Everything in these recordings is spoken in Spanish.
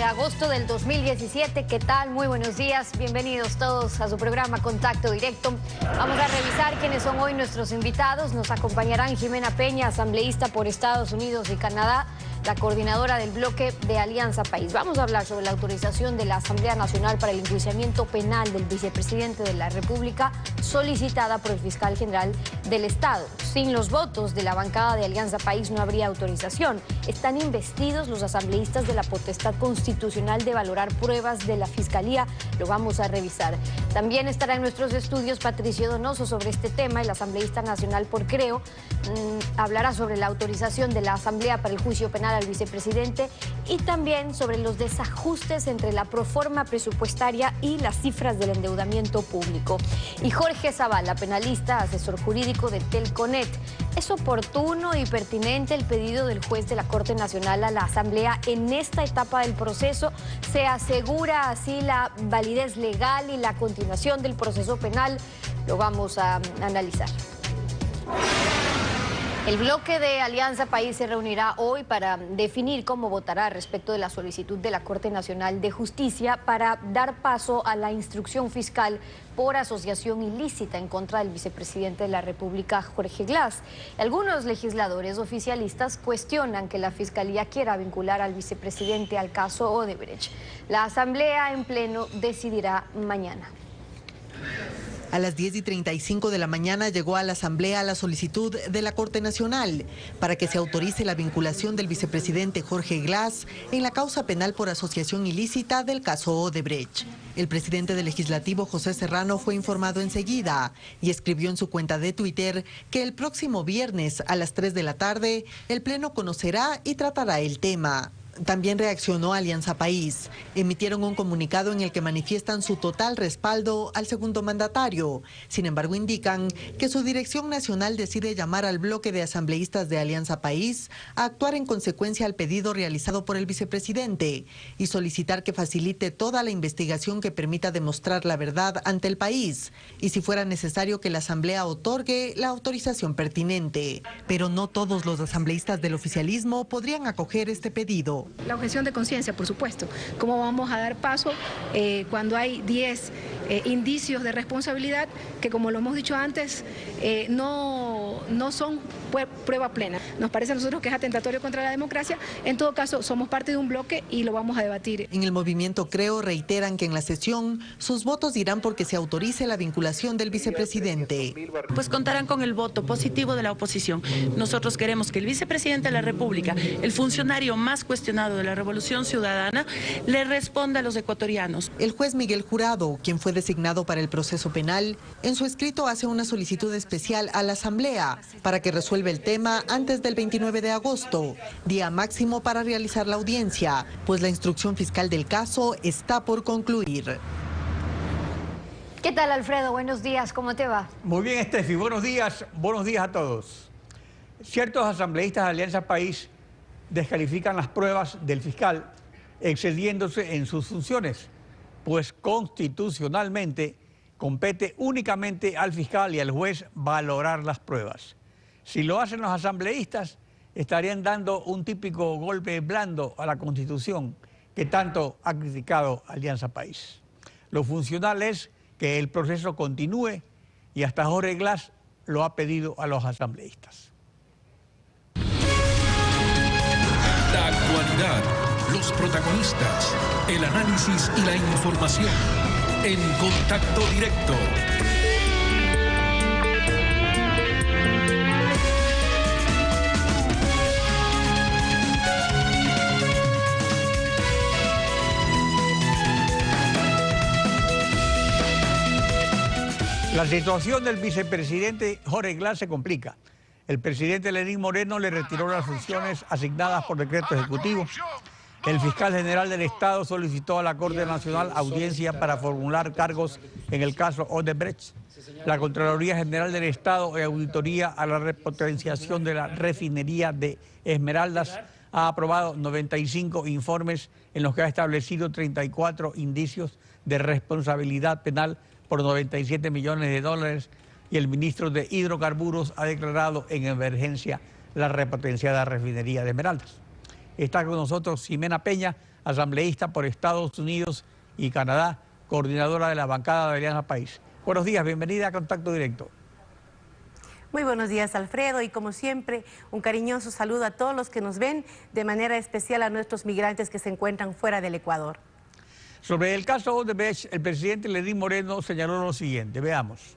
de agosto del 2017. ¿Qué tal? Muy buenos días. Bienvenidos todos a su programa Contacto Directo. Vamos a revisar quiénes son hoy nuestros invitados. Nos acompañarán Ximena Peña, asambleísta por Estados Unidos y Canadá, la coordinadora del bloque de Alianza País. Vamos a hablar sobre la autorización de la Asamblea Nacional para el enjuiciamiento penal del vicepresidente de la República, solicitada por el fiscal general del Estado. Sin los votos de la bancada de Alianza País no habría autorización. Están investidos los asambleístas de la potestad constitucional de valorar pruebas de la Fiscalía. Lo vamos a revisar. También estará en nuestros estudios Patricio Donoso sobre este tema, el asambleísta nacional por Creo. Hablará sobre la autorización de la Asamblea para el juicio penal al vicepresidente y también sobre los desajustes entre la proforma presupuestaria y las cifras del endeudamiento público. Y Jorge Zavala, penalista, asesor jurídico de Telconet. ¿Es oportuno y pertinente el pedido del juez de la Corte Nacional a la Asamblea en esta etapa del proceso? ¿Se asegura así la validez legal y la continuación del proceso penal? Lo vamos a analizar. El bloque de Alianza País se reunirá hoy para definir cómo votará respecto de la solicitud de la Corte Nacional de Justicia para dar paso a la instrucción fiscal por asociación ilícita en contra del vicepresidente de la República, Jorge Glass. Algunos legisladores oficialistas cuestionan que la Fiscalía quiera vincular al vicepresidente al caso Odebrecht. La Asamblea en pleno decidirá mañana. A las 10:35 de la mañana llegó a la Asamblea la solicitud de la Corte Nacional para que se autorice la vinculación del vicepresidente Jorge Glass en la causa penal por asociación ilícita del caso Odebrecht. El presidente del Legislativo, José Serrano, fue informado enseguida y escribió en su cuenta de Twitter que el próximo viernes a las 3 de la tarde el Pleno conocerá y tratará el tema. También reaccionó Alianza País. Emitieron un comunicado en el que manifiestan su total respaldo al segundo mandatario. Sin embargo, indican que su dirección nacional decide llamar al bloque de asambleístas de Alianza País a actuar en consecuencia al pedido realizado por el vicepresidente y solicitar que facilite toda la investigación que permita demostrar la verdad ante el país y, si fuera necesario, que la Asamblea otorgue la autorización pertinente. Pero no todos los asambleístas del oficialismo podrían acoger este pedido. La objeción de conciencia, por supuesto. ¿Cómo vamos a dar paso cuando hay 10 indicios de responsabilidad que, como lo hemos dicho antes, no son prueba plena? Nos parece a nosotros que es atentatorio contra la democracia. En todo caso, somos parte de un bloque y lo vamos a debatir. En el movimiento Creo reiteran que en la sesión sus votos irán porque se autorice la vinculación del vicepresidente. Pues contarán con el voto positivo de la oposición. Nosotros queremos que el vicepresidente de la República, el funcionario más cuestionado de la Revolución Ciudadana, le responda a los ecuatorianos. El juez Miguel Jurado, quien fue designado para el proceso penal, en su escrito hace una solicitud especial a la Asamblea para que resuelva el tema antes del 29 de agosto, día máximo para realizar la audiencia, pues la instrucción fiscal del caso está por concluir. ¿Qué tal, Alfredo? Buenos días, ¿cómo te va? Muy bien, Estefi, buenos días a todos. Ciertos asambleístas de Alianza País descalifican las pruebas del fiscal, excediéndose en sus funciones, pues constitucionalmente compete únicamente al fiscal y al juez valorar las pruebas. Si lo hacen los asambleístas, estarían dando un típico golpe blando a la Constitución que tanto ha criticado Alianza País. Lo funcional es que el proceso continúe y hasta Jorge Glass lo ha pedido a los asambleístas. La actualidad, los protagonistas, el análisis y la información en Contacto Directo. La situación del vicepresidente Jorge Glass se complica. El presidente Lenín Moreno le retiró las funciones asignadas por decreto ejecutivo. El fiscal general del Estado solicitó a la Corte Nacional audiencia para formular cargos en el caso Odebrecht. La Contraloría General del Estado y Auditoría a la Repotenciación de la Refinería de Esmeraldas ha aprobado 95 informes en los que ha establecido 34 indicios de responsabilidad penal por 97 millones de dólares. Y el ministro de Hidrocarburos ha declarado en emergencia la repotenciada refinería de Esmeraldas. Está con nosotros Ximena Peña, asambleísta por Estados Unidos y Canadá, coordinadora de la bancada de Alianza País. Buenos días, bienvenida a Contacto Directo. Muy buenos días, Alfredo, y como siempre, un cariñoso saludo a todos los que nos ven, de manera especial a nuestros migrantes que se encuentran fuera del Ecuador. Sobre el caso Odebrecht, el presidente Lenín Moreno señaló lo siguiente, veamos.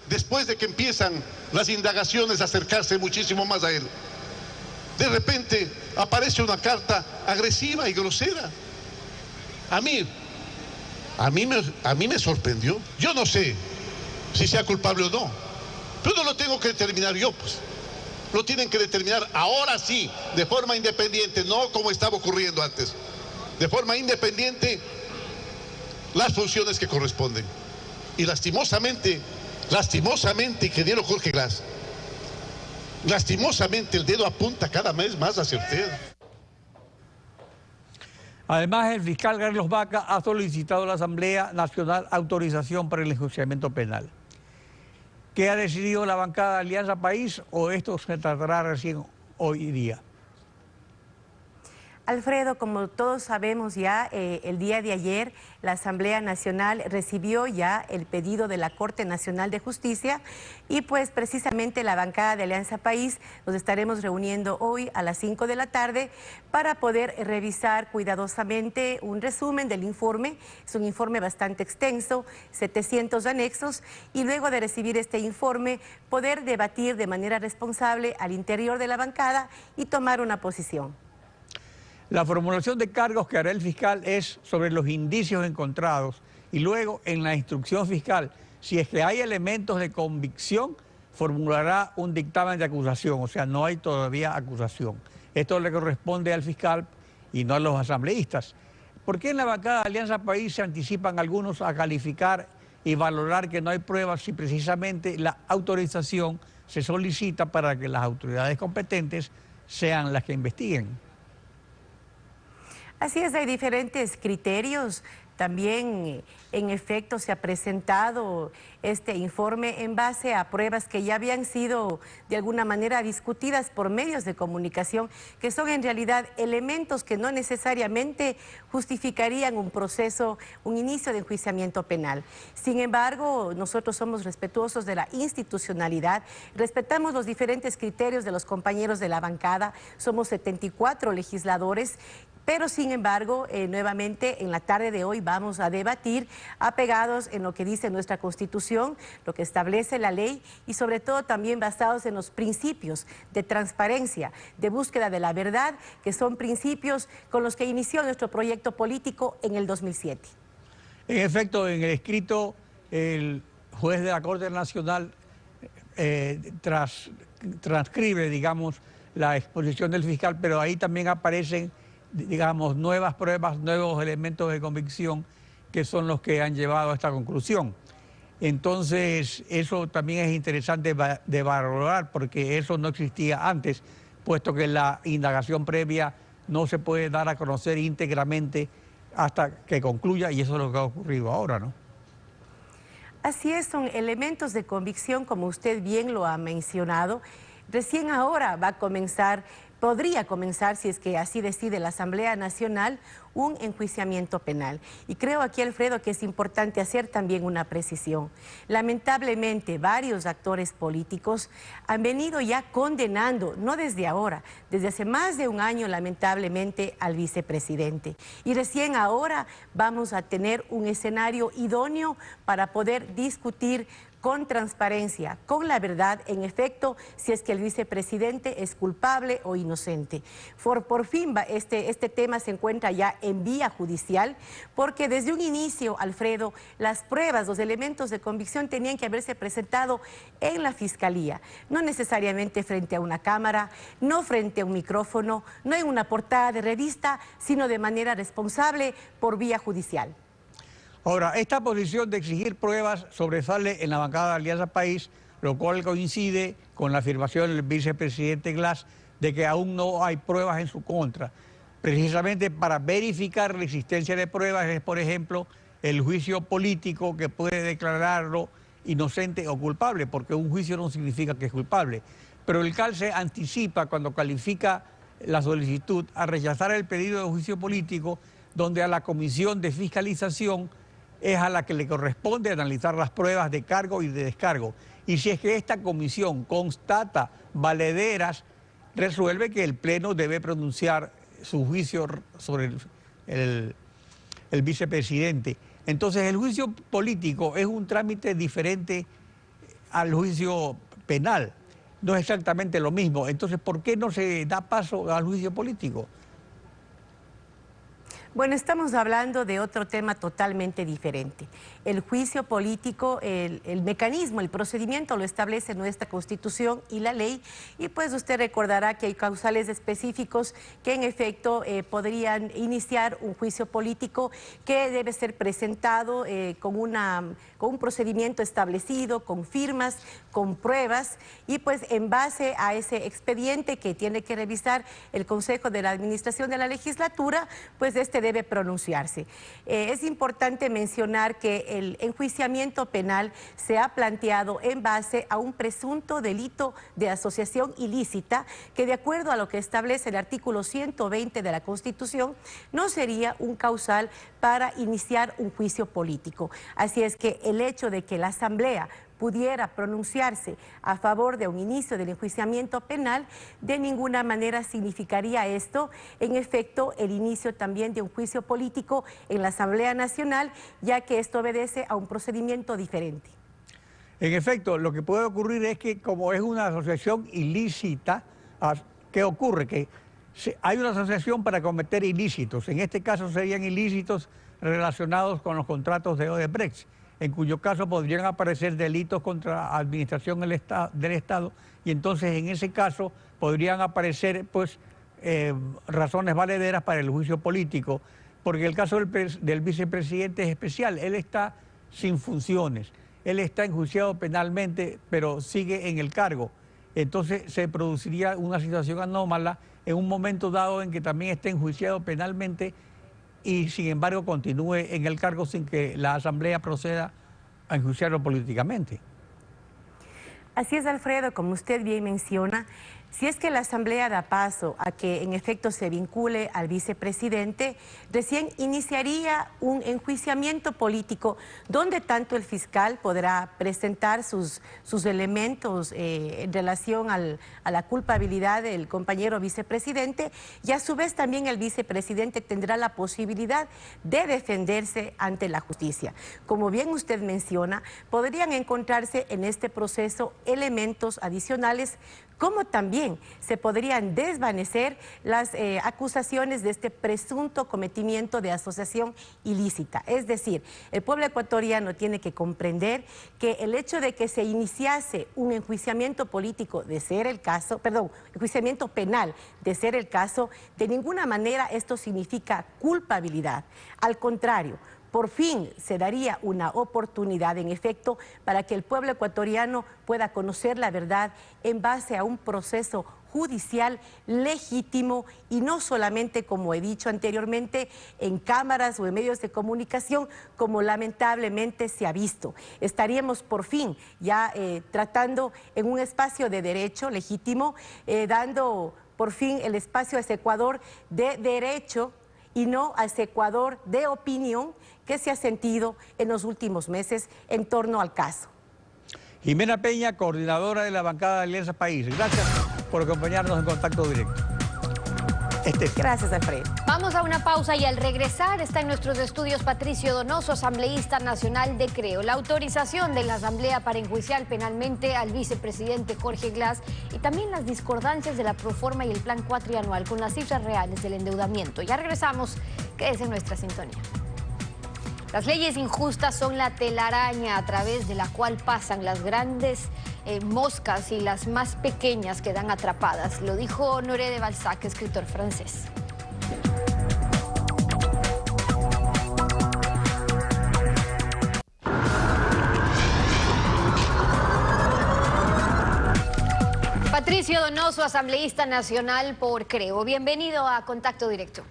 Después de que empiezan las indagaciones a acercarse muchísimo más a él, de repente aparece una carta agresiva y grosera. A mí me sorprendió. Yo no sé si sea culpable o no, pero no lo tengo que determinar yo, pues. Lo tienen que determinar ahora sí, de forma independiente, no como estaba ocurriendo antes. De forma independiente, las funciones que corresponden. Y lastimosamente, ingeniero Jorge Glass, lastimosamente el dedo apunta cada vez más hacia usted. Además, el fiscal Carlos Vaca ha solicitado a la Asamblea Nacional autorización para el enjuiciamiento penal. ¿Qué ha decidido la bancada de Alianza País o esto se tratará recién hoy día? Alfredo, como todos sabemos ya, el día de ayer la Asamblea Nacional recibió ya el pedido de la Corte Nacional de Justicia y pues precisamente la bancada de Alianza País nos estaremos reuniendo hoy a las 5 de la tarde para poder revisar cuidadosamente un resumen del informe. Es un informe bastante extenso, 700 anexos, y luego de recibir este informe poder debatir de manera responsable al interior de la bancada y tomar una posición. La formulación de cargos que hará el fiscal es sobre los indicios encontrados y luego en la instrucción fiscal, si es que hay elementos de convicción, formulará un dictamen de acusación, o sea, no hay todavía acusación. Esto le corresponde al fiscal y no a los asambleístas. ¿Por qué en la bancada de Alianza País se anticipan algunos a calificar y valorar que no hay pruebas si precisamente la autorización se solicita para que las autoridades competentes sean las que investiguen? Así es, hay diferentes criterios. También, en efecto, se ha presentado este informe en base a pruebas que ya habían sido de alguna manera discutidas por medios de comunicación, que son en realidad elementos que no necesariamente justificarían un proceso, un inicio de enjuiciamiento penal. Sin embargo, nosotros somos respetuosos de la institucionalidad, respetamos los diferentes criterios de los compañeros de la bancada, somos 74 legisladores. Pero, sin embargo, nuevamente en la tarde de hoy vamos a debatir apegados en lo que dice nuestra Constitución, lo que establece la ley y sobre todo también basados en los principios de transparencia, de búsqueda de la verdad, que son principios con los que inició nuestro proyecto político en el 2007. En efecto, en el escrito, el juez de la Corte Nacional transcribe, digamos, la exposición del fiscal, pero ahí también aparecen, digamos, nuevas pruebas, nuevos elementos de convicción que son los que han llevado a esta conclusión. Entonces, eso también es interesante de valorar porque eso no existía antes, puesto que la indagación previa no se puede dar a conocer íntegramente hasta que concluya, y eso es lo que ha ocurrido ahora, ¿no? Así es, son elementos de convicción, como usted bien lo ha mencionado. Recién ahora va a comenzar, podría comenzar, si es que así decide la Asamblea Nacional, un enjuiciamiento penal. Y creo aquí, Alfredo, que es importante hacer también una precisión. Lamentablemente, varios actores políticos han venido ya condenando, no desde ahora, desde hace más de un año, lamentablemente, al vicepresidente. Y recién ahora vamos a tener un escenario idóneo para poder discutir con transparencia, con la verdad, en efecto, si es que el vicepresidente es culpable o inocente. Por fin este tema se encuentra ya en vía judicial, porque desde un inicio, Alfredo, las pruebas, los elementos de convicción tenían que haberse presentado en la Fiscalía, no necesariamente frente a una cámara, no frente a un micrófono, no en una portada de revista, sino de manera responsable por vía judicial. Ahora, esta posición de exigir pruebas sobresale en la bancada de Alianza País, lo cual coincide con la afirmación del vicepresidente Glass de que aún no hay pruebas en su contra. Precisamente para verificar la existencia de pruebas es, por ejemplo, el juicio político que puede declararlo inocente o culpable, porque un juicio no significa que es culpable. Pero el CAL se anticipa cuando califica la solicitud a rechazar el pedido de juicio político, donde a la Comisión de Fiscalización es a la que le corresponde analizar las pruebas de cargo y de descargo. Y si es que esta comisión constata valederas, resuelve que el Pleno debe pronunciar su juicio sobre el vicepresidente. Entonces el juicio político es un trámite diferente al juicio penal. No es exactamente lo mismo. Entonces, ¿por qué no se da paso al juicio político? Bueno, estamos hablando de otro tema totalmente diferente. El juicio político, el mecanismo, el procedimiento lo establece nuestra Constitución y la ley, y pues usted recordará que hay causales específicos que en efecto podrían iniciar un juicio político que debe ser presentado con un procedimiento establecido, con firmas, con pruebas, y pues en base a ese expediente que tiene que revisar el Consejo de la Administración de la Legislatura, pues debe pronunciarse. Es importante mencionar que el enjuiciamiento penal se ha planteado en base a un presunto delito de asociación ilícita que, de acuerdo a lo que establece el artículo 120 de la Constitución, no sería un causal para iniciar un juicio político. Así es que el hecho de que la Asamblea pudiera pronunciarse a favor de un inicio del enjuiciamiento penal, de ninguna manera significaría esto, en efecto, el inicio también de un juicio político en la Asamblea Nacional, ya que esto obedece a un procedimiento diferente. En efecto, lo que puede ocurrir es que, como es una asociación ilícita, ¿qué ocurre? Que hay una asociación para cometer ilícitos. En este caso serían ilícitos relacionados con los contratos de Odebrecht, en cuyo caso podrían aparecer delitos contra la administración del Estado, y entonces en ese caso podrían aparecer pues razones valederas para el juicio político, porque el caso del vicepresidente es especial. Él está sin funciones, él está enjuiciado penalmente, pero sigue en el cargo. Entonces se produciría una situación anómala en un momento dado en que también esté enjuiciado penalmente y sin embargo continúe en el cargo sin que la Asamblea proceda a enjuiciarlo políticamente. Así es, Alfredo, como usted bien menciona, si es que la Asamblea da paso a que en efecto se vincule al vicepresidente, recién iniciaría un enjuiciamiento político donde tanto el fiscal podrá presentar sus elementos en relación a la culpabilidad del compañero vicepresidente, y a su vez también el vicepresidente tendrá la posibilidad de defenderse ante la justicia. Como bien usted menciona, podrían encontrarse en este proceso elementos adicionales, como también se podrían desvanecer las acusaciones de este presunto cometimiento de asociación ilícita. Es decir, el pueblo ecuatoriano tiene que comprender que el hecho de que se iniciase un enjuiciamiento político, de ser el caso, perdón, enjuiciamiento penal, de ser el caso, de ninguna manera esto significa culpabilidad. Al contrario, por fin se daría una oportunidad, en efecto, para que el pueblo ecuatoriano pueda conocer la verdad en base a un proceso judicial legítimo y no solamente, como he dicho anteriormente, en cámaras o en medios de comunicación, como lamentablemente se ha visto. Estaríamos por fin ya tratando en un espacio de derecho legítimo, dando por fin el espacio a ese Ecuador de derecho y no a ese Ecuador de opinión que se ha sentido en los últimos meses en torno al caso. Jimena Peña, coordinadora de la bancada de Alianza País. Gracias por acompañarnos en Contacto Directo. Gracias, Alfredo. Vamos a una pausa y al regresar está en nuestros estudios Patricio Donoso, asambleísta nacional de Creo. La autorización de la Asamblea para enjuiciar penalmente al vicepresidente Jorge Glass y también las discordancias de la proforma y el plan cuatrianual con las cifras reales del endeudamiento. Ya regresamos, quédese en nuestra sintonía. Las leyes injustas son la telaraña a través de la cual pasan las grandes moscas y las más pequeñas quedan atrapadas. Lo dijo Honoré de Balzac, escritor francés. Patricio Donoso, asambleísta nacional por Creo. Bienvenido a Contacto Directo.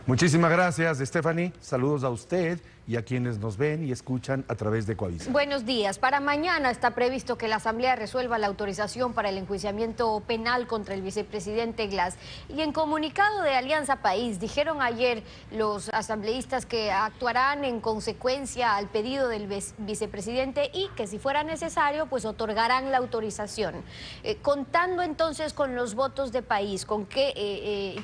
Muchísimas gracias, Stephanie. Saludos a usted y a quienes nos ven y escuchan a través de Coavisa. Buenos días. Para mañana está previsto que la Asamblea resuelva la autorización para el enjuiciamiento penal contra el vicepresidente Glass. Y en comunicado de Alianza País, dijeron ayer los asambleístas que actuarán en consecuencia al pedido del vicepresidente y que si fuera necesario, pues otorgarán la autorización. Contando entonces con los votos de País, ¿con qué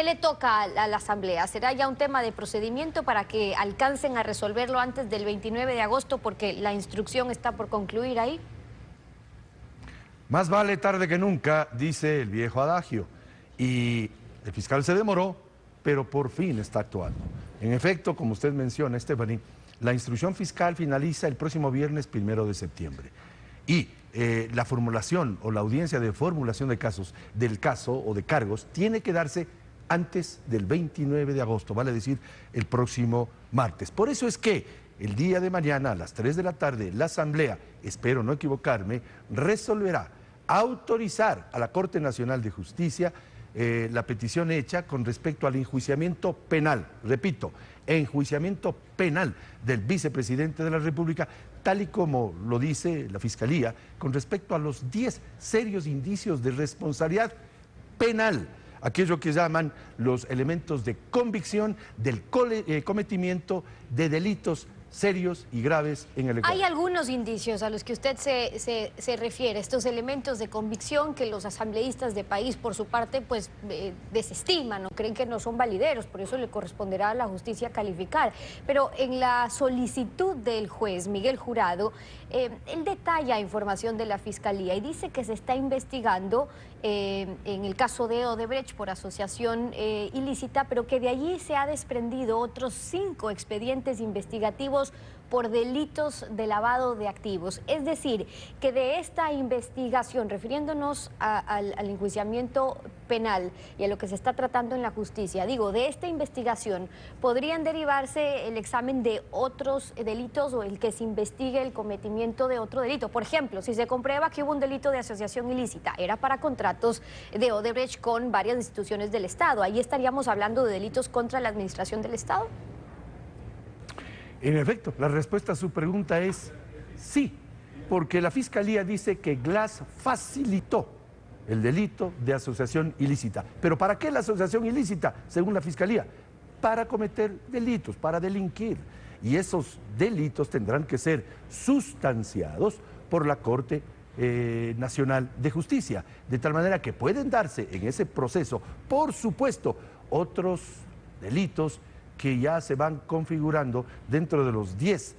le toca a la Asamblea? ¿Será ya un tema de procedimiento para que alcancen a resolverlo antes del 29 de agosto porque la instrucción está por concluir ahí? Más vale tarde que nunca, dice el viejo adagio. Y el fiscal se demoró, pero por fin está actuando. En efecto, como usted menciona, Stephanie, la instrucción fiscal finaliza el próximo viernes 1 de septiembre. Y la formulación o la audiencia de formulación de casos, del caso o de cargos, tiene que darse antes del 29 de agosto, vale decir, el próximo martes. Por eso es que el día de mañana a las 3 de la tarde la Asamblea, espero no equivocarme, resolverá autorizar a la Corte Nacional de Justicia la petición hecha con respecto al enjuiciamiento penal, repito, enjuiciamiento penal del vicepresidente de la República, tal y como lo dice la Fiscalía, con respecto a los 10 serios indicios de responsabilidad penal, aquello que llaman los elementos de convicción del cometimiento de delitos serios y graves en el Ecuador. Hay algunos indicios a los que usted se refiere, estos elementos de convicción que los asambleístas de País, por su parte, pues desestiman o creen que no son valideros, por eso le corresponderá a la justicia calificar. Pero en la solicitud del juez Miguel Jurado, él detalla información de la Fiscalía y dice que se está investigando en el caso de Odebrecht por asociación ilícita, pero que de allí se ha desprendido otros 5 expedientes investigativos por delitos de lavado de activos. Es decir, que de esta investigación, refiriéndonos al enjuiciamiento penal y a lo que se está tratando en la justicia, digo, de esta investigación podrían derivarse el examen de otros delitos o el que se investigue el cometimiento de otro delito. Por ejemplo, si se comprueba que hubo un delito de asociación ilícita, era para contratos de Odebrecht con varias instituciones del Estado. Ahí estaríamos hablando de delitos contra la administración del Estado. En efecto, la respuesta a su pregunta es sí, porque la Fiscalía dice que Glass facilitó el delito de asociación ilícita. ¿Pero para qué la asociación ilícita, según la Fiscalía? Para cometer delitos, para delinquir. Y esos delitos tendrán que ser sustanciados por la Corte Nacional de Justicia, de tal manera que pueden darse en ese proceso, por supuesto, otros delitos que ya se van configurando dentro de los 10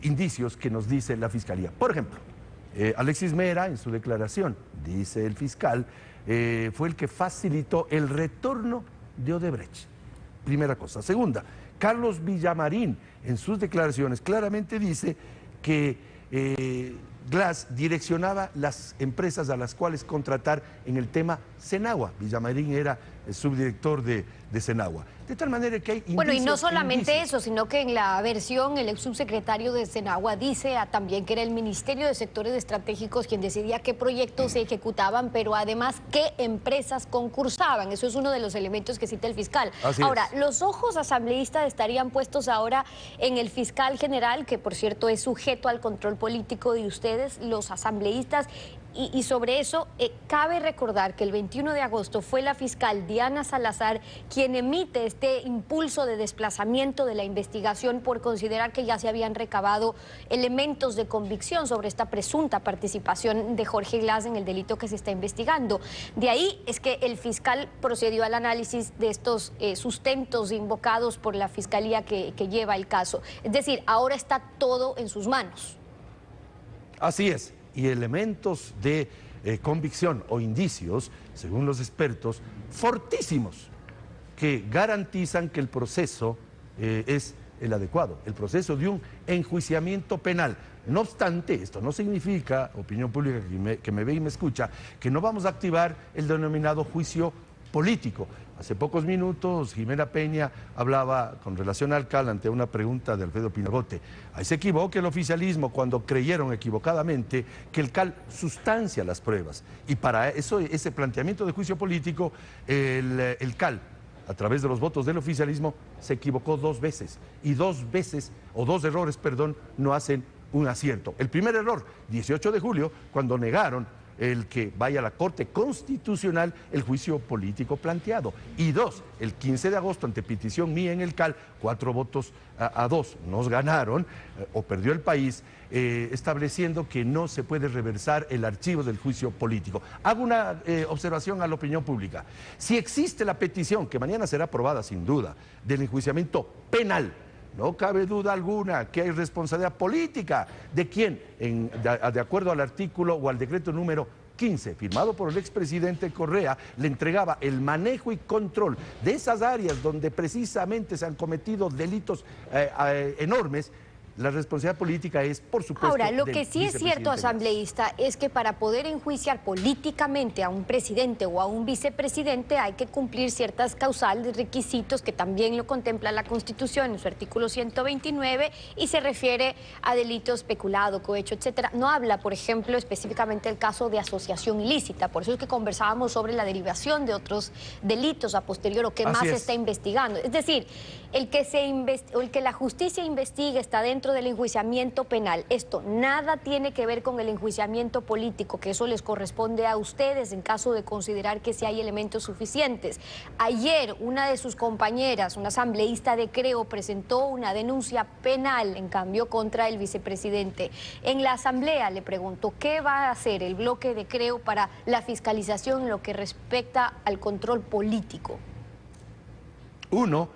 indicios que nos dice la Fiscalía. Por ejemplo, Alexis Mera, en su declaración, dice el fiscal, fue el que facilitó el retorno de Odebrecht. Primera cosa. Segunda, Carlos Villamarín, en sus declaraciones, claramente dice que Glass direccionaba las empresas a las cuales contratar en el tema Senagua. Villamarín era el subdirector de Senagua. De tal manera que hay indicios. Bueno, y no solamente eso, sino que en la versión el ex subsecretario de Senagua dice también que era el Ministerio de Sectores Estratégicos quien decidía qué proyectos se ejecutaban, pero además qué empresas concursaban. Eso es uno de los elementos que cita el fiscal. Ahora, los ojos asambleístas estarían puestos ahora en el fiscal general, que por cierto es sujeto al control político de ustedes, los asambleístas. Y sobre eso, cabe recordar que el 21 de agosto fue la fiscal Diana Salazar quien emite este impulso de desplazamiento de la investigación por considerar que ya se habían recabado elementos de convicción sobre esta presunta participación de Jorge Glass en el delito que se está investigando. De ahí es que el fiscal procedió al análisis de estos sustentos invocados por la fiscalía que lleva el caso. Es decir, ahora está todo en sus manos. Así es. Y elementos de convicción o indicios, según los expertos, fortísimos, que garantizan que el proceso es el adecuado, el proceso de un enjuiciamiento penal. No obstante, esto no significa, opinión pública que me ve y me escucha, que no vamos a activar el denominado juicio político. Hace pocos minutos Jimena Peña hablaba con relación al CAL ante una pregunta de Alfredo Pinagote. Ahí se equivoca el oficialismo cuando creyeron equivocadamente que el CAL sustancia las pruebas. Y para eso, ese planteamiento de juicio político, el CAL a través de los votos del oficialismo, se equivocó 2 veces. Y 2 veces, o 2 errores, perdón, no hacen un acierto. El primer error, 18 de julio, cuando negaron el que vaya a la Corte Constitucional el juicio político planteado. Y 2, el 15 de agosto, ante petición mía en el CAL, 4 votos a 2 nos ganaron, o perdió el país, estableciendo que no se puede reversar el archivo del juicio político. Hago una observación a la opinión pública. Si existe la petición, que mañana será aprobada sin duda, del enjuiciamiento penal, no cabe duda alguna que hay responsabilidad política. ¿De quién? De acuerdo al artículo o al decreto número 15, firmado por el expresidente Correa, le entregaba el manejo y control de esas áreas donde precisamente se han cometido delitos enormes. La responsabilidad política es, por supuesto, ahora, lo que sí es cierto, asambleísta, es que para poder enjuiciar políticamente a un presidente o a un vicepresidente hay que cumplir ciertas causales, requisitos que también lo contempla la Constitución en su artículo 129 y se refiere a delitos peculado, cohecho, etcétera. No habla, por ejemplo, específicamente del caso de asociación ilícita. Por eso es que conversábamos sobre la derivación de otros delitos a posterior o qué más se está investigando. Es decir, el que la justicia investigue está dentro del enjuiciamiento penal. Esto nada tiene que ver con el enjuiciamiento político, que eso les corresponde a ustedes en caso de considerar que sí hay elementos suficientes. Ayer una de sus compañeras, una asambleísta de Creo, presentó una denuncia penal, en cambio, contra el vicepresidente. En la asamblea le preguntó qué va a hacer el bloque de Creo para la fiscalización en lo que respecta al control político. Uno,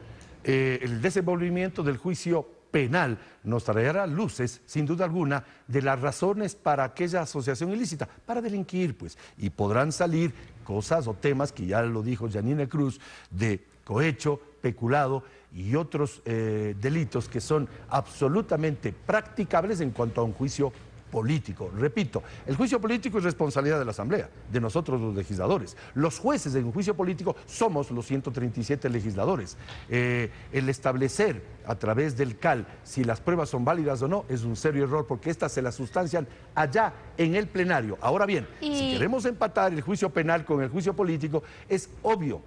el desenvolvimiento del juicio penal nos traerá luces, sin duda alguna, de las razones para aquella asociación ilícita, para delinquir, pues, y podrán salir cosas o temas que ya lo dijo Yanina Cruz, de cohecho, peculado y otros delitos que son absolutamente practicables en cuanto a un juicio político. Repito, el juicio político es responsabilidad de la Asamblea, de nosotros los legisladores. Los jueces en un juicio político somos los 137 legisladores. El establecer a través del CAL si las pruebas son válidas o no es un serio error, porque estas se las sustancian allá en el plenario. Ahora bien, si queremos empatar el juicio penal con el juicio político, es obvio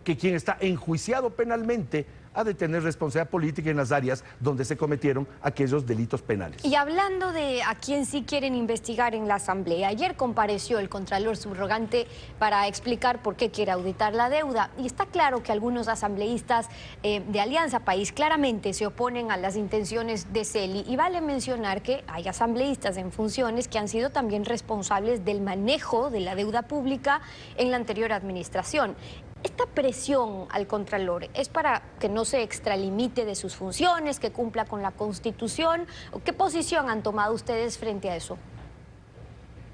que quien está enjuiciado penalmente ha de tener responsabilidad política en las áreas donde se cometieron aquellos delitos penales. Y hablando de a quién sí quieren investigar en la Asamblea, ayer compareció el Contralor Subrogante para explicar por qué quiere auditar la deuda. Y está claro que algunos asambleístas de Alianza País claramente se oponen a las intenciones de Celi. Y vale mencionar que hay asambleístas en funciones que han sido también responsables del manejo de la deuda pública en la anterior administración. ¿Esta presión al Contralor es para que no se extralimite de sus funciones, que cumpla con la Constitución? ¿Qué posición han tomado ustedes frente a eso?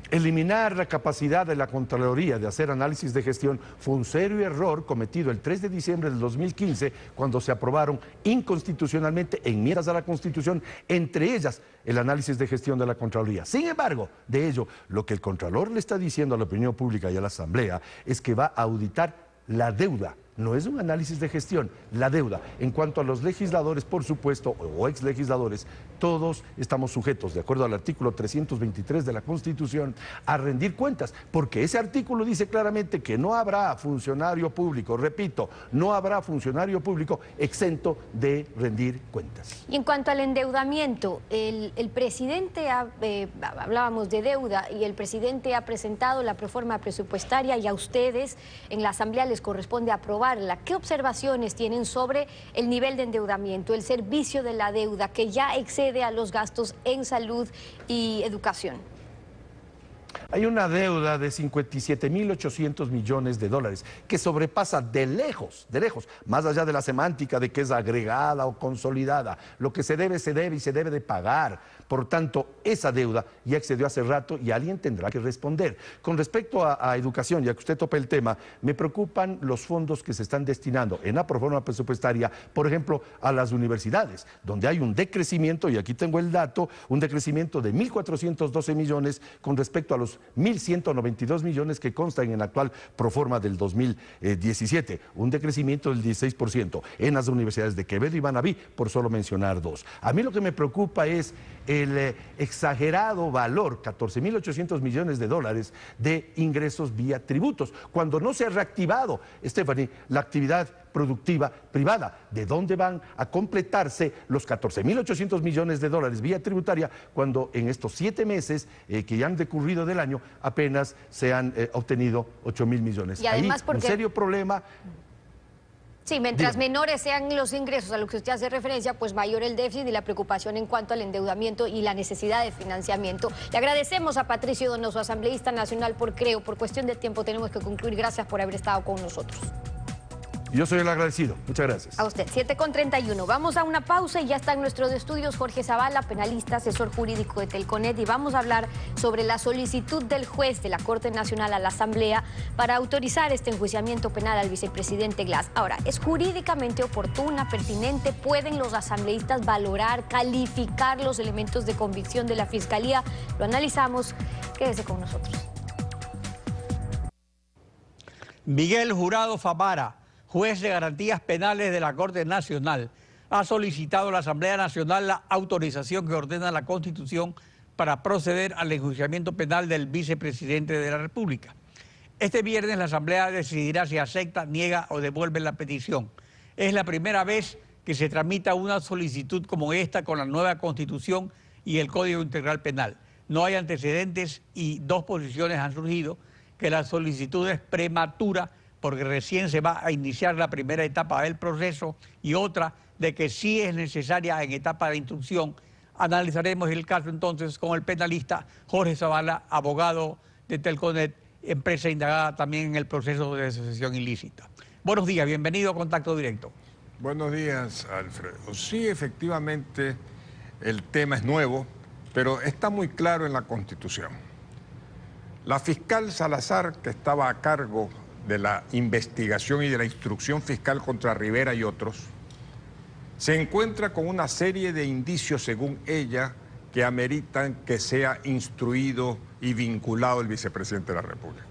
Eliminar la capacidad de la Contraloría de hacer análisis de gestión fue un serio error cometido el 3 de diciembre del 2015, cuando se aprobaron inconstitucionalmente enmiendas a la Constitución, entre ellas el análisis de gestión de la Contraloría. Sin embargo, de ello, lo que el Contralor le está diciendo a la opinión pública y a la Asamblea es que va a auditar la deuda. No es un análisis de gestión, la deuda. En cuanto a los legisladores, por supuesto, o exlegisladores, todos estamos sujetos, de acuerdo al artículo 323 de la Constitución, a rendir cuentas, porque ese artículo dice claramente que no habrá funcionario público, repito, no habrá funcionario público exento de rendir cuentas. Y en cuanto al endeudamiento, el presidente, hablábamos de deuda, y el presidente ha presentado la proforma presupuestaria y a ustedes en la Asamblea les corresponde aprobar. ¿Qué observaciones tienen sobre el nivel de endeudamiento, el servicio de la deuda que ya excede a los gastos en salud y educación? Hay una deuda de 57.800 millones de dólares que sobrepasa de lejos, más allá de la semántica de que es agregada o consolidada. Lo que se debe y se debe de pagar. Por tanto, esa deuda ya excedió hace rato y alguien tendrá que responder. Con respecto a educación, ya que usted topa el tema, me preocupan los fondos que se están destinando en la proforma presupuestaria, por ejemplo, a las universidades, donde hay un decrecimiento, y aquí tengo el dato, un decrecimiento de 1.412 millones con respecto a los 1.192 millones que constan en la actual proforma del 2017, un decrecimiento del 16% en las universidades de Quevedo y Manabí, por solo mencionar dos. A mí lo que me preocupa es el exagerado valor, 14.800 millones de dólares de ingresos vía tributos, cuando no se ha reactivado, Stephanie, la actividad productiva privada. ¿De dónde van a completarse los 14.800 millones de dólares vía tributaria cuando en estos 7 meses que ya han decurrido del año apenas se han obtenido 8.000 millones? Y además ahí un serio problema. Sí, mientras menores sean los ingresos a los que usted hace referencia, pues mayor el déficit y la preocupación en cuanto al endeudamiento y la necesidad de financiamiento. Le agradecemos a Patricio Donoso, asambleísta nacional por Creo. Por cuestión de tiempo tenemos que concluir. Gracias por haber estado con nosotros. Yo soy el agradecido. Muchas gracias. A usted. 7:31. Vamos a una pausa y ya está en nuestros estudios Jorge Zavala, penalista, asesor jurídico de Telconet, y vamos a hablar sobre la solicitud del juez de la Corte Nacional a la Asamblea para autorizar este enjuiciamiento penal al vicepresidente Glass. Ahora, ¿es jurídicamente oportuna, pertinente? ¿Pueden los asambleístas valorar, calificar los elementos de convicción de la Fiscalía? Lo analizamos. Quédese con nosotros. Miguel Jurado Favara, juez de garantías penales de la Corte Nacional, ha solicitado a la Asamblea Nacional la autorización que ordena la Constitución para proceder al enjuiciamiento penal del vicepresidente de la República. Este viernes la Asamblea decidirá si acepta, niega o devuelve la petición. Es la primera vez que se tramita una solicitud como esta con la nueva Constitución y el Código Integral Penal. No hay antecedentes y 2 posiciones han surgido: que la solicitud es prematura porque recién se va a iniciar la primera etapa del proceso, y otra de que sí es necesaria en etapa de instrucción. Analizaremos el caso entonces con el penalista Jorge Zavala, abogado de Telconet, empresa indagada también en el proceso de asociación ilícita. Buenos días, bienvenido a Contacto Directo. Buenos días, Alfredo. Sí, efectivamente, el tema es nuevo, pero está muy claro en la Constitución. La fiscal Salazar, que estaba a cargo de la investigación y de la instrucción fiscal contra Rivera y otros, se encuentra con una serie de indicios, según ella, que ameritan que sea instruido y vinculado el vicepresidente de la República.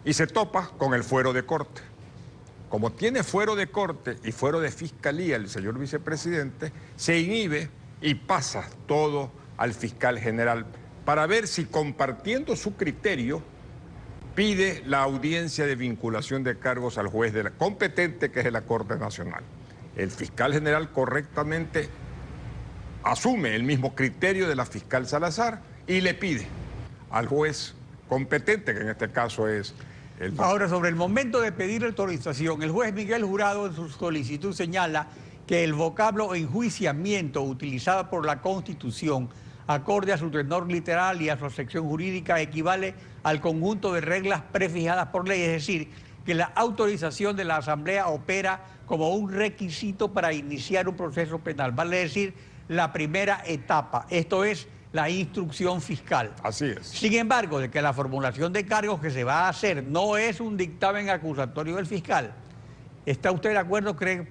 Y se topa con el fuero de corte. Como tiene fuero de corte y fuero de fiscalía el señor vicepresidente, se inhibe y pasa todo al fiscal general para ver si, compartiendo su criterio, pide la audiencia de vinculación de cargos al juez competente, que es la Corte Nacional. El fiscal general correctamente asume el mismo criterio de la fiscal Salazar y le pide al juez competente, que en este caso es el... Ahora, sobre el momento de pedir la autorización, el juez Miguel Jurado en su solicitud señala que el vocablo enjuiciamiento utilizado por la Constitución, acorde a su tenor literal y a su acepción jurídica, equivale al conjunto de reglas prefijadas por ley, es decir, que la autorización de la Asamblea opera como un requisito para iniciar un proceso penal, vale decir, la primera etapa, esto es, la instrucción fiscal. Así es. Sin embargo, de que la formulación de cargos que se va a hacer no es un dictamen acusatorio del fiscal, ¿está usted de acuerdo, cree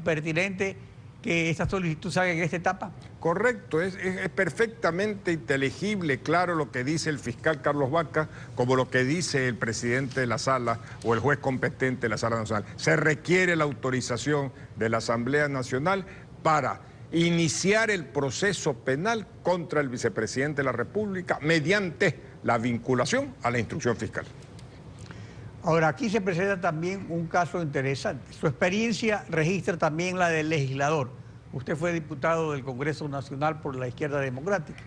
pertinente que esta solicitud salga en esta etapa? Correcto, es perfectamente inteligible, claro, lo que dice el fiscal Carlos Vaca, como lo que dice el presidente de la sala o el juez competente de la Sala Nacional. Se requiere la autorización de la Asamblea Nacional para iniciar el proceso penal contra el vicepresidente de la República mediante la vinculación a la instrucción fiscal. Ahora, aquí se presenta también un caso interesante. Su experiencia registra también la del legislador. Usted fue diputado del Congreso Nacional por la Izquierda Democrática.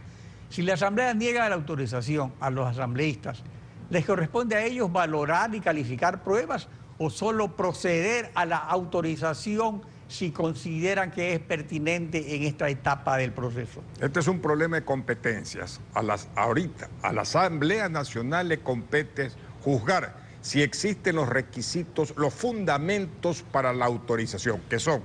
Si la Asamblea niega la autorización a los asambleístas, ¿les corresponde a ellos valorar y calificar pruebas o solo proceder a la autorización si consideran que es pertinente en esta etapa del proceso? Este es un problema de competencias. Ahorita, a la Asamblea Nacional le compete juzgar si existen los requisitos, los fundamentos para la autorización, que son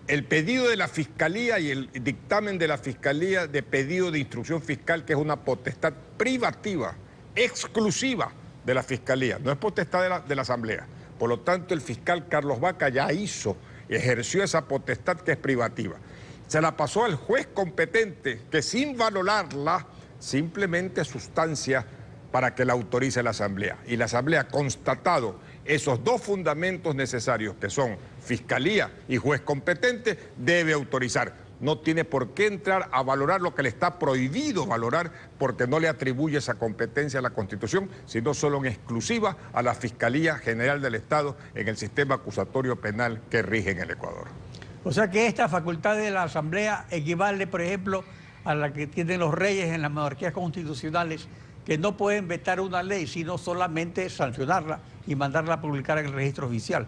el pedido de la Fiscalía y el dictamen de la Fiscalía de pedido de instrucción fiscal, que es una potestad privativa, exclusiva de la Fiscalía, no es potestad de la Asamblea. Por lo tanto, el fiscal Carlos Vaca ya ejerció esa potestad que es privativa. Se la pasó al juez competente, que sin valorarla, simplemente sustancia para que la autorice la Asamblea. Y la Asamblea, constatado esos 2 fundamentos necesarios, que son Fiscalía y juez competente, debe autorizar. no tiene por qué entrar a valorar lo que le está prohibido valorar porque no le atribuye esa competencia a la Constitución, sino solo en exclusiva a la Fiscalía General del Estado en el sistema acusatorio penal que rige en el Ecuador. O sea que esta facultad de la Asamblea equivale, por ejemplo, a la que tienen los reyes en las monarquías constitucionales, que no pueden vetar una ley, sino solamente sancionarla y mandarla a publicar en el registro oficial.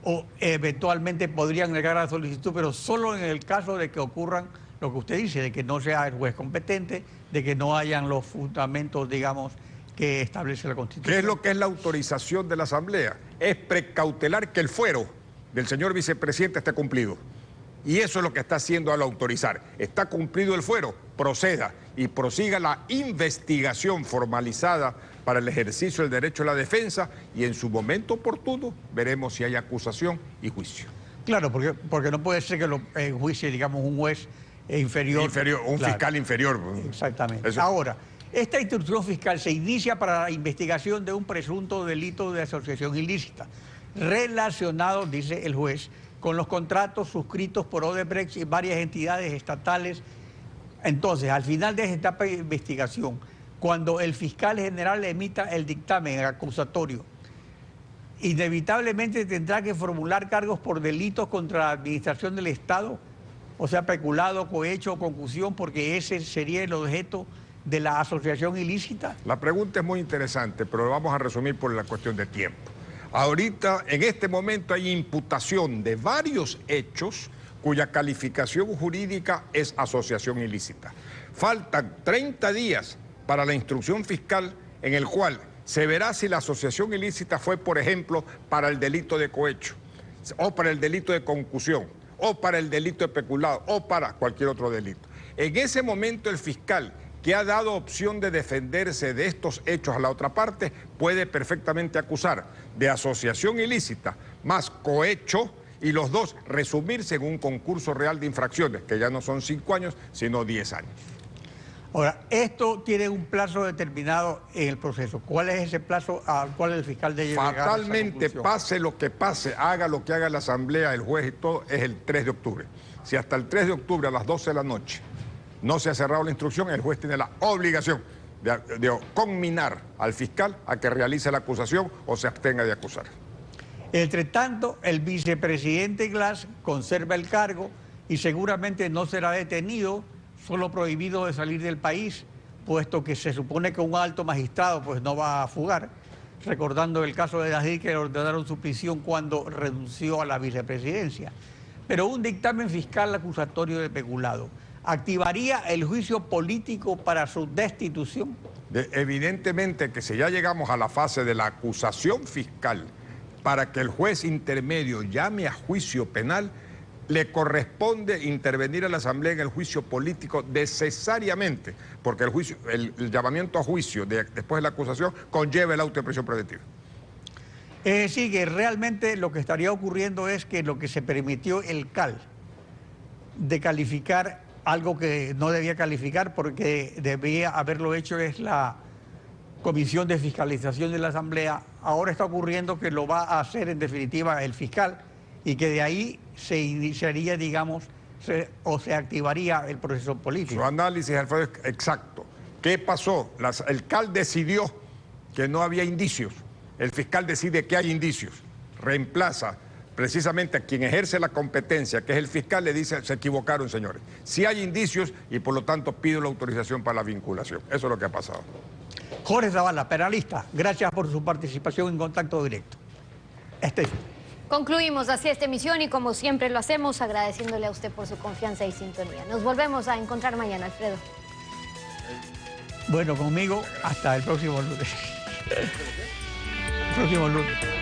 O eventualmente podrían negar la solicitud, pero solo en el caso de que ocurran lo que usted dice, de que no sea el juez competente, de que no hayan los fundamentos, digamos, que establece la Constitución. ¿Qué es lo que es la autorización de la Asamblea? Es precautelar que el fuero del señor vicepresidente esté cumplido. Y eso es lo que está haciendo al autorizar. Está cumplido el fuero, proceda y prosiga la investigación formalizada para el ejercicio del derecho a la defensa y en su momento oportuno veremos si hay acusación y juicio. Claro, porque no puede ser que lo enjuicie, digamos, un juez inferior. Un fiscal inferior. Exactamente. Eso. Ahora, esta instrucción fiscal se inicia para la investigación de un presunto delito de asociación ilícita, relacionado, dice el juez, con los contratos suscritos por Odebrecht y varias entidades estatales. Entonces, al final de esta etapa de investigación, cuando el fiscal general emita el dictamen acusatorio, inevitablemente tendrá que formular cargos por delitos contra la administración del Estado, o sea, peculado, cohecho o concusión, porque ese sería el objeto de la asociación ilícita. La pregunta es muy interesante, pero lo vamos a resumir por la cuestión de tiempo. Ahorita, en este momento, hay imputación de varios hechos cuya calificación jurídica es asociación ilícita. Faltan 30 días para la instrucción fiscal en el cual se verá si la asociación ilícita fue, por ejemplo, para el delito de cohecho, o para el delito de concusión, o para el delito de peculado, o para cualquier otro delito. En ese momento el fiscal que ha dado opción de defenderse de estos hechos a la otra parte puede perfectamente acusar de asociación ilícita más cohecho y los dos resumirse en un concurso real de infracciones, que ya no son 5 años, sino 10 años. Ahora, esto tiene un plazo determinado en el proceso. ¿Cuál es ese plazo al cual el fiscal debe llegar? Fatalmente, pase lo que pase, haga lo que haga la Asamblea, el juez y todo, es el 3 de octubre. Si hasta el 3 de octubre a las 12 de la noche no se ha cerrado la instrucción, el juez tiene la obligación de conminar al fiscal a que realice la acusación o se abstenga de acusar. Entre tanto, el vicepresidente Glass conserva el cargo y seguramente no será detenido, solo prohibido de salir del país, puesto que se supone que un alto magistrado pues no va a fugar, recordando el caso de David, que le ordenaron su prisión cuando renunció a la vicepresidencia. Pero un dictamen fiscal acusatorio de peculado ¿activaría el juicio político para su destitución? Evidentemente que si ya llegamos a la fase de la acusación fiscal para que el juez intermedio llame a juicio penal, le corresponde intervenir a la Asamblea en el juicio político necesariamente, porque el llamamiento a juicio después de la acusación conlleva el auto de prisión preventiva. Es decir, que realmente lo que estaría ocurriendo es que lo que se permitió el CAL de calificar algo que no debía calificar porque debía haberlo hecho es la Comisión de Fiscalización de la Asamblea, ahora está ocurriendo que lo va a hacer en definitiva el fiscal y que de ahí se iniciaría, digamos, se activaría el proceso político. Su análisis, Alfredo, es exacto. ¿Qué pasó? El CAL decidió que no había indicios. El fiscal decide que hay indicios. Reemplaza precisamente a quien ejerce la competencia, que es el fiscal, le dice, se equivocaron, señores. Sí hay indicios y por lo tanto pido la autorización para la vinculación. Eso es lo que ha pasado. Jorge Zavala, penalista, gracias por su participación en Contacto Directo. Concluimos así esta emisión y como siempre lo hacemos agradeciéndole a usted por su confianza y sintonía. Nos volvemos a encontrar mañana, Alfredo. Bueno, conmigo hasta el próximo lunes. El próximo lunes.